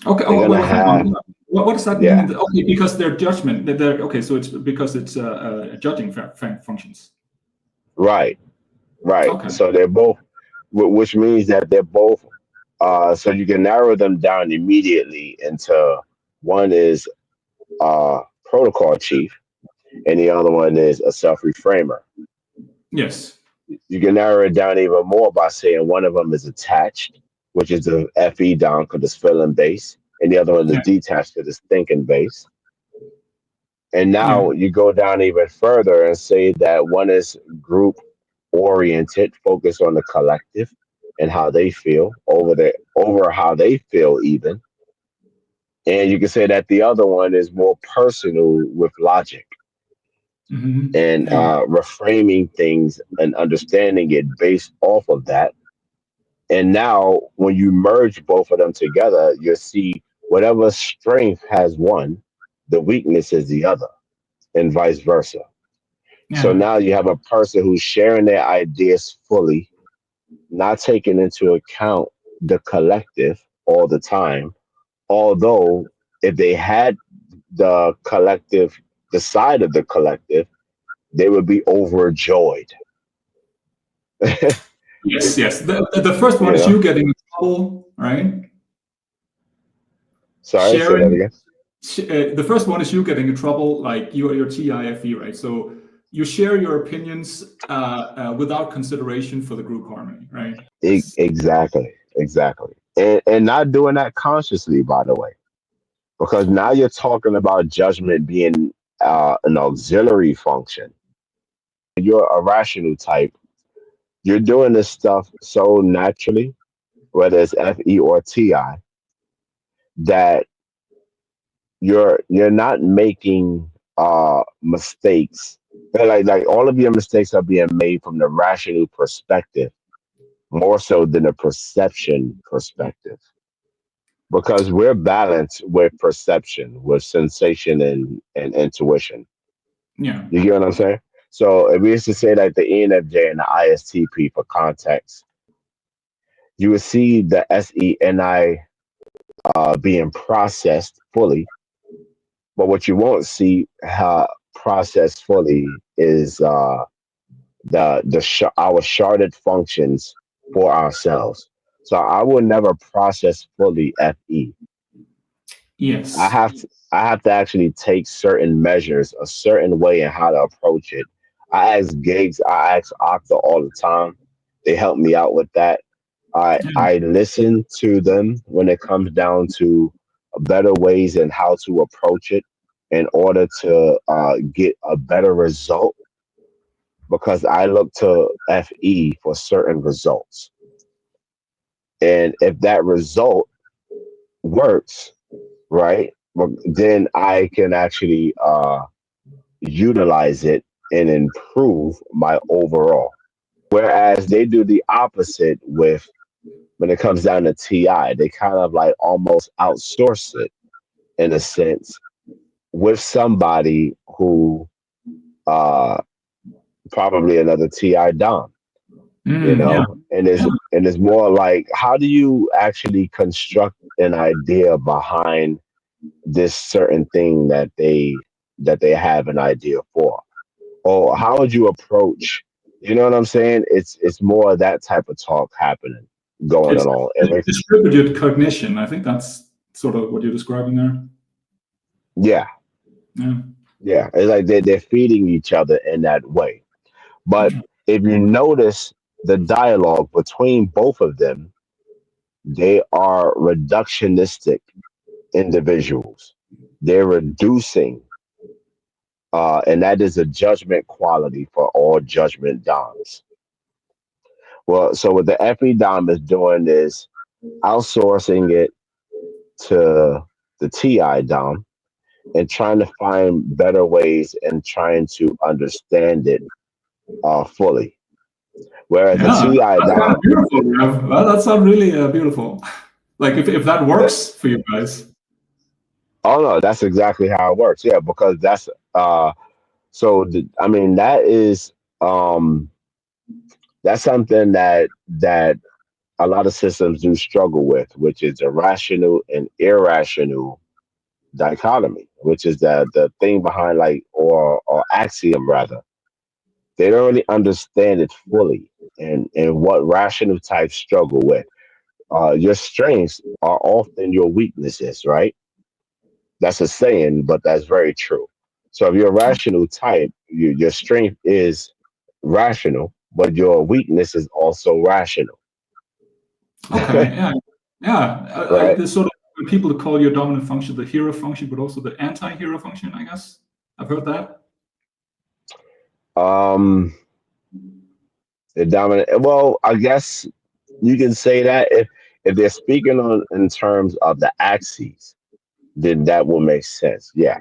Okay. They're Oh gonna well, hang on. have, What does that mean? yeah, Okay, because their judgment. They're, okay, so it's because it's judging functions. right, right. Okay. So they're both, which means that they're both. So you can narrow them down immediately into one is protocol chief, and the other one is a self reframer. Yes. You can narrow it down even more by saying one of them is attached, which is the FE down because it's feeling base, and the other one is Yeah. detached because it's thinking base. And Yeah. now you go down even further and say that one is group oriented, focused on the collective and how they feel over how they feel even. And you can say that the other one is more personal with logic and Yeah. reframing things and understanding it based off of that. And now, when you merge both of them together, you'll see whatever strength has one, the weakness is the other, and vice versa. So Yeah. now you have a person who's sharing their ideas fully, not taking into account the collective all the time. Although, if they had the collective, the side of the collective, they would be overjoyed. Yes. Yes. The first one You is know, you getting in trouble, right? sorry, say that Sharing. again. The first one is you getting in trouble, like your TIFE, right? So you share your opinions without consideration for the group harmony, right? That's Exactly, exactly, and not doing that consciously, by the way, because now you're talking about judgment being an auxiliary function. You're a rational type. You're doing this stuff so naturally, whether it's FE or TI, that you're not making mistakes. Like all of your mistakes are being made from the rational perspective more so than a perception perspective. Because we're balanced with perception, with sensation and intuition. yeah. You get what I'm saying? So if we used to say like the ENFJ and the ISTP for context, you would see the SENI being processed fully, but what you won't see processed fully is our sharded functions for ourselves. So I will never process fully FE. I Yes. have to, I have to actually take certain measures a certain way and how to approach it. I ask gigs, I ask Okta all the time. They help me out with that. Yeah. I listen to them when it comes down to better ways and how to approach it in order to get a better result because I look to FE for certain results. And if that result works, right, well, then I can actually utilize it and improve my overall. Whereas they do the opposite with when it comes down to TI, they kind of like almost outsource it in a sense with somebody who uh probably another TI Dom, Yeah. and it's more like how do you actually construct an idea behind this certain thing that they have an idea for? Or how would you approach, you know what I'm saying? It's more of that type of talk happening going It's along. And distributed cognition. I think that's sort of what you're describing there. yeah, Yeah. yeah. It's like they're feeding each other in that way. But Yeah. if you notice the dialogue between both of them, they are reductionistic individuals. They're reducing, and that is a judgment quality for all judgment doms. Well, so what the FE dom is doing is outsourcing it to the TI dom and trying to find better ways and trying to understand it fully. Whereas the Yeah. TI That's kind of dom, beautiful. Well, that sounds really beautiful. Like if that works for you guys. oh no, that's exactly how it works. Yeah, because I mean that is um That's something that a lot of systems do struggle with, which is a rational and irrational dichotomy, which is the thing behind, like, or axiom rather. They don't really understand it fully, and what rational types struggle with. Your strengths are often your weaknesses, right? That's a saying, but that's very true. So if you're a rational type, your strength is rational, but your weakness is also rational, Okay, yeah, yeah. right? There's sort of when people call your dominant function the hero function, but also the anti-hero function. I guess I've heard that. Um, the dominant. Well, I guess you can say that if they're speaking on in terms of the axes, then that will make sense. Yeah,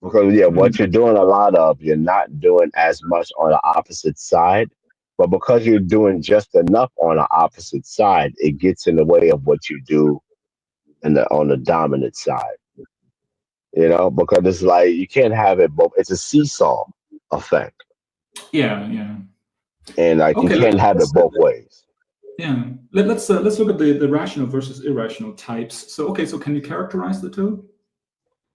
because yeah, Mm, what you're doing a lot of, you're not doing as much on the opposite side. But because you're doing just enough on the opposite side, it gets in the way of what you do on the dominant side. Because it's like you can't have it both. It's a seesaw effect, yeah, yeah. and like you Okay, can't have it let's both ways. yeah. Let's look at the rational versus irrational types. So okay, so can you characterize the two?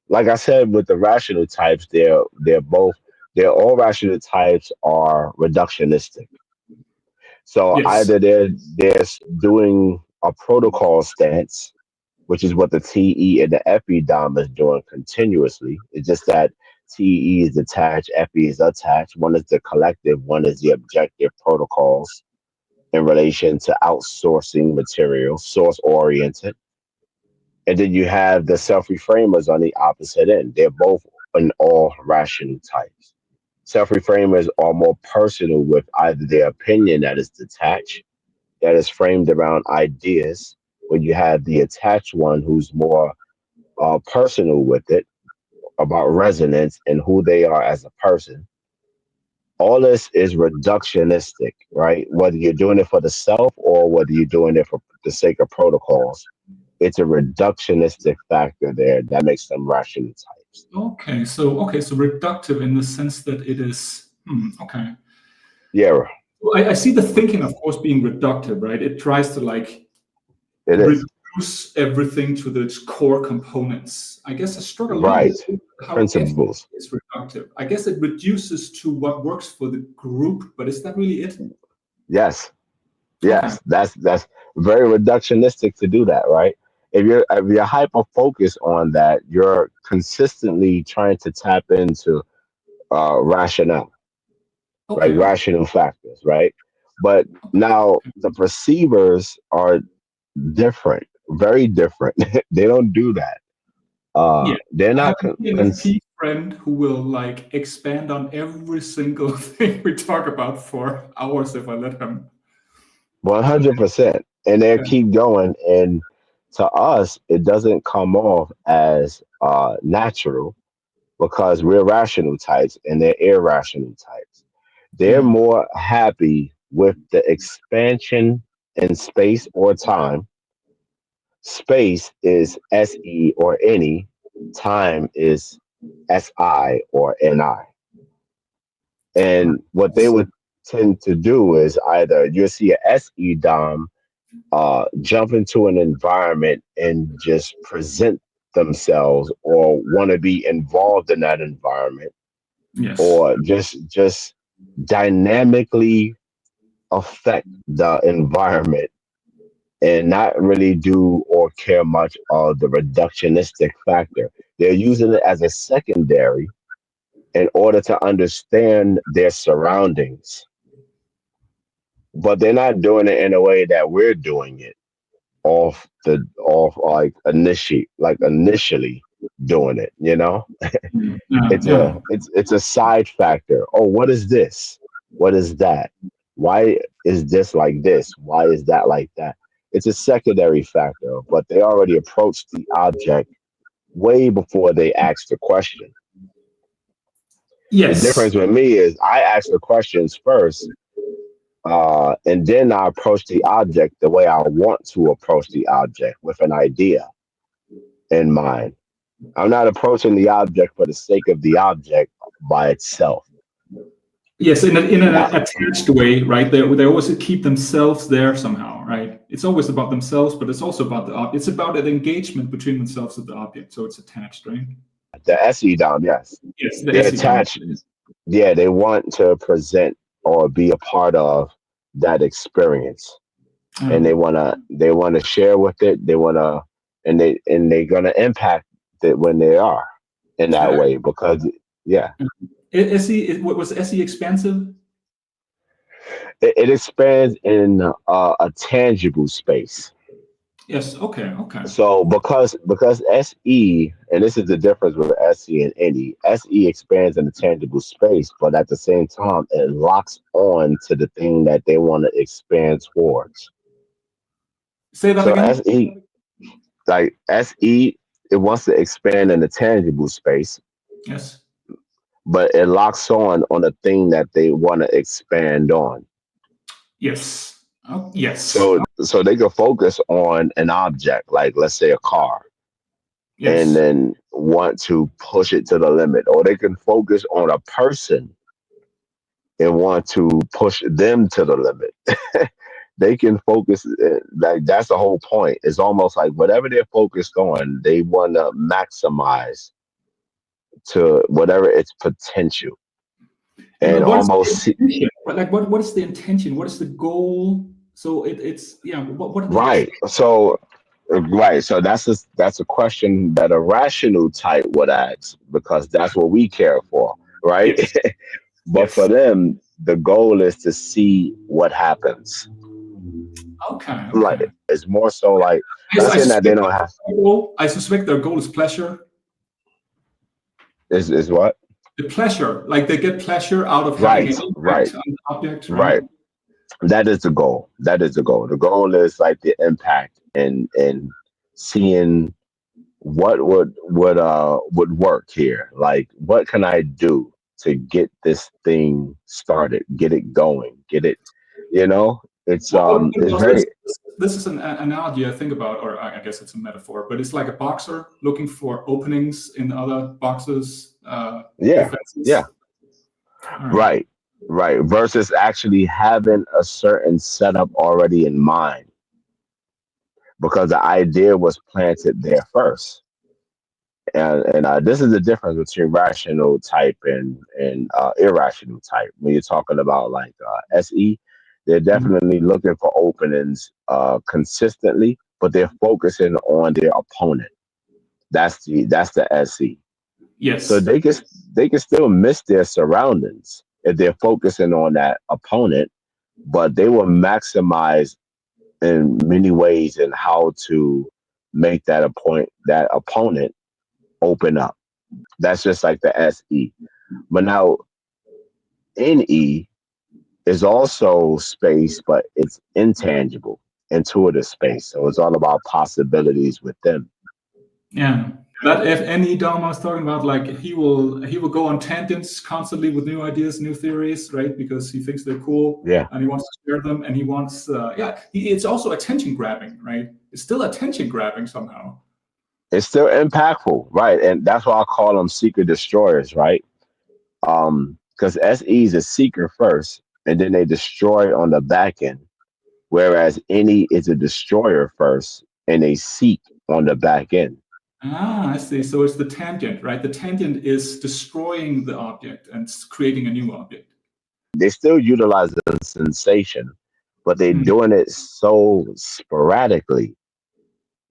Like I said, with the rational types, they're all rational types are reductionistic. So Yes. either they're doing a protocol stance, which is what the TE and the FE dom is doing continuously. It's just that TE is detached, FE is attached. One is the collective, one is the objective protocols in relation to outsourcing material, source oriented. And then you have the self reframers on the opposite end. They're both in all rational types. Self reframers are more personal with either their opinion that is detached, that is framed around ideas, when you have the attached one who's more personal with it, about resonance and who they are as a person. All this is reductionistic, right? Whether you're doing it for the self or whether you're doing it for the sake of protocols, it's a reductionistic factor there that makes them rational types. Okay, so reductive in the sense that it is. Okay. Yeah, Well, I see the thinking, of course, being reductive, right? It tries to like it is. reduce everything to its core components. I guess I struggle a little bit Right. with how ethics Principles. is reductive. I guess it reduces to what works for the group, but is that really it? Yes. Okay. Yes. That's very reductionistic to do that, right? If you're hyper focused on that, you're consistently trying to tap into rationale, right? Okay. Okay. Rational factors, right? But now the perceivers are different, very different. They don't do that. Yeah. They're I have not an ENFP friend who will like expand on every single thing we talk about for hours if I let him. So 100%, and they yeah. keep going. And to us, it doesn't come off as natural because we're rational types and they're irrational types. They're Yeah. more happy with the expansion in space or time. Space is SE or any, time is SI or NI. And what they would tend to do is either you'll see a SE Dom jump into an environment and just present themselves or want to be involved in that environment, Yes. or just dynamically affect the environment and not really do or care much of the reductionistic factor. They're using it as a secondary in order to understand their surroundings, but they're not doing it in a way that we're doing it off like initially doing it. Yeah. It's Yeah. a side factor. Oh, what is this? What is that? Why is this like this? Why is that like that? It's a secondary factor, but they already approached the object way before they asked the question. The Yes. difference with me is I ask the questions first, and then I approach the object the way I want to approach the object, with an idea in mind. I'm not approaching the object for the sake of the object by itself. Yes, in an Wow. attached way, right? They always keep themselves there somehow, right? It's always about themselves, but it's also about the it's about an engagement between themselves and the object, so it's attached, right? The SE dom, yes. Yes, the They're SE dom. attached. Yeah, they want to present or be a part of that experience, and Oh, they wanna share with it. They wanna, and they're gonna impact it when they are in that uh, way because yeah, SE, what was SE expansive? it expands in a tangible space. Yes. Okay. Okay. So because SE, and this is the difference with SE and any, SE expands in a tangible space, but at the same time it locks on to the thing that they want to expand towards. Say that So again. SE, it wants to expand in the tangible space, Yes. but it locks on the thing that they want to expand on. Yes. Oh, yes. So they can focus on an object, like let's say a car, and Yes. then want to push it to the limit, or they can focus on a person and want to push them to the limit. They can focus, like that's the whole point. It's almost like whatever they're focused on, they want to maximize to whatever its potential, And and what is the almost intention? Like what is the intention? What is the goal? So it's yeah. What right. So right. So that's a question that a rational type would ask because that's what we care for, right? yes. But for Yes. them, the goal is to see what happens. Okay. Like Okay. it's more so like Yes, not I saying that they suspect don't have I suspect their goal is pleasure. is what The pleasure, like they get pleasure out of having right, an right, impact on the object, right? right. That is the goal. That is the goal. The goal is like the impact and seeing what would work here. Like what can I do to get this thing started, get it going, get it. You know, it's Because this, very this is an analogy I think about, or I guess it's a metaphor, but it's like a boxer looking for openings in other boxes, yeah, yeah. defenses. All right. Right, right. Versus actually having a certain setup already in mind because the idea was planted there first. And this is the difference between rational type and irrational type. When you're talking about like SE, they're Mhm. definitely looking for openings consistently, but they're focusing on their opponent. That's the SE. So Yes. they can still miss their surroundings if they're focusing on that opponent, but they will maximize in many ways in how to make that opponent open up. That's just like the SE. But now NE is also space, but it's intangible, intuitive space. So it's all about possibilities with them. Yeah. That if any Dom I was talking about, like he will go on tangents constantly with new ideas, new theories, right? Because he thinks they're cool Yeah. and he wants to share them, and he wants yeah. It's also attention grabbing, right? It's still attention grabbing somehow. It's still impactful, right? And that's why I call them secret destroyers, right? Because SE is a seeker first, and then they destroy on the back end, whereas any is a destroyer first, and they seek on the back end. Ah, I see. So it's the tangent, right? The tangent is destroying the object and creating a new object. They still utilize the sensation, but they're Mm. doing it so sporadically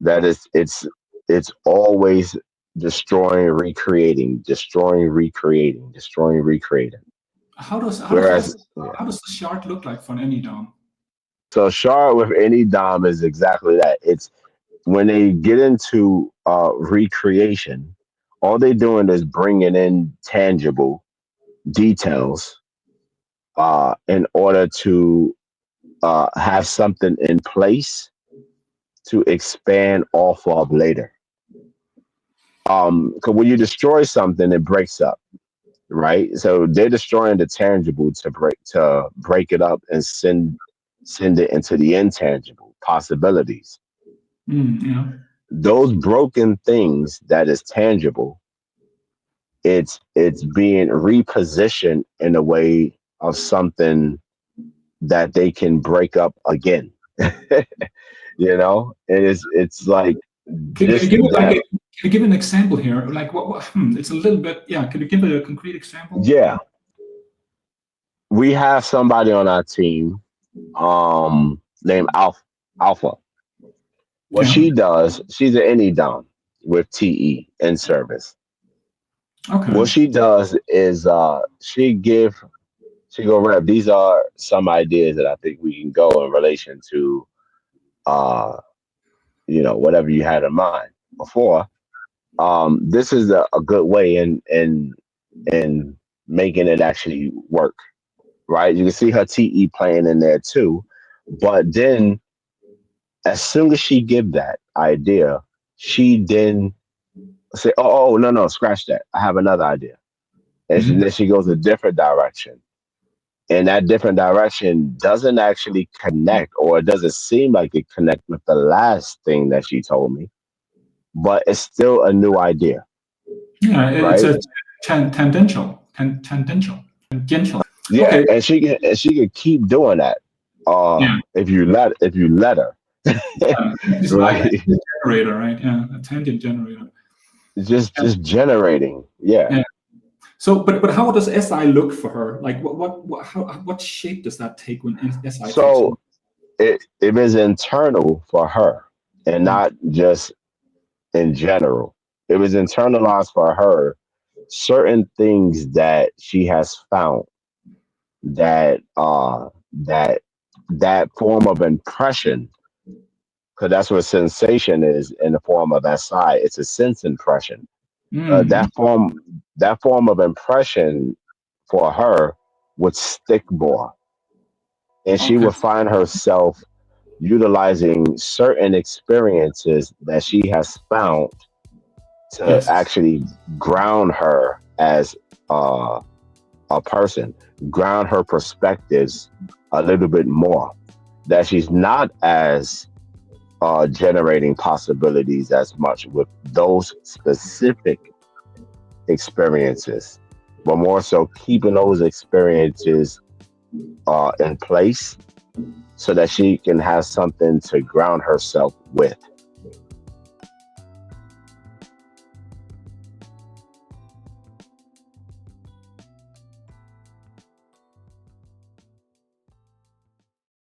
that it's always destroying, recreating, destroying, recreating. How does how does how Whereas does how does the chart look like for any Dom? so shard with any dom is exactly that. It's when they get into recreation, all they're doing is bringing in tangible details in order to have something in place to expand off of later. 'Cause when you destroy something, it breaks up, right? So they're destroying the tangible to break it up and send it into the intangible possibilities. Mm, yeah. Those broken things that is tangible, it's being repositioned in a way of something that they can break up again. It's like Can you just give it like that. can you give an example here? Like it's a little bit, yeah. Can you give a concrete example? Yeah, we have somebody on our team named Alpha. What Yeah. she does, she's an any dom with TE in service. Okay. What she does is she go, Rep, these are some ideas that I think we can go in relation to uh whatever you had in mind before. This is a good way in making it actually work, right? You can see her TE playing in there too. But then as soon as she give that idea, she then say, oh, no, no, scratch that. I have another idea. And Hmm. then she goes a different direction. And that different direction doesn't actually connect, or it doesn't seem like it connect with the last thing that she told me, but it's still a new idea, Yeah, it's right? a tangential. Yeah, Okay. and she can keep doing that. Yeah. If you let her, Yeah. It's like right? a generator, right? Yeah, a tangent generator. just Yeah. just generating. Yeah. Yeah. So, but how does SI look for her? Like, what shape does that take when SI takes over? So it is internal for her and Mm. not just in general. It was internalized for her certain things that she has found that that that form of impression, because that's what sensation is in the form of SI. It's a sense impression. Uh, Mm. that form that form of impression for her would stick more, and she Okay. would find herself utilizing certain experiences that she has found to Yes. actually ground her as uh, a person, ground her perspectives a little bit more. That she's not as generating possibilities as much with those specific experiences, but more so keeping those experiences in place so that she can have something to ground herself with.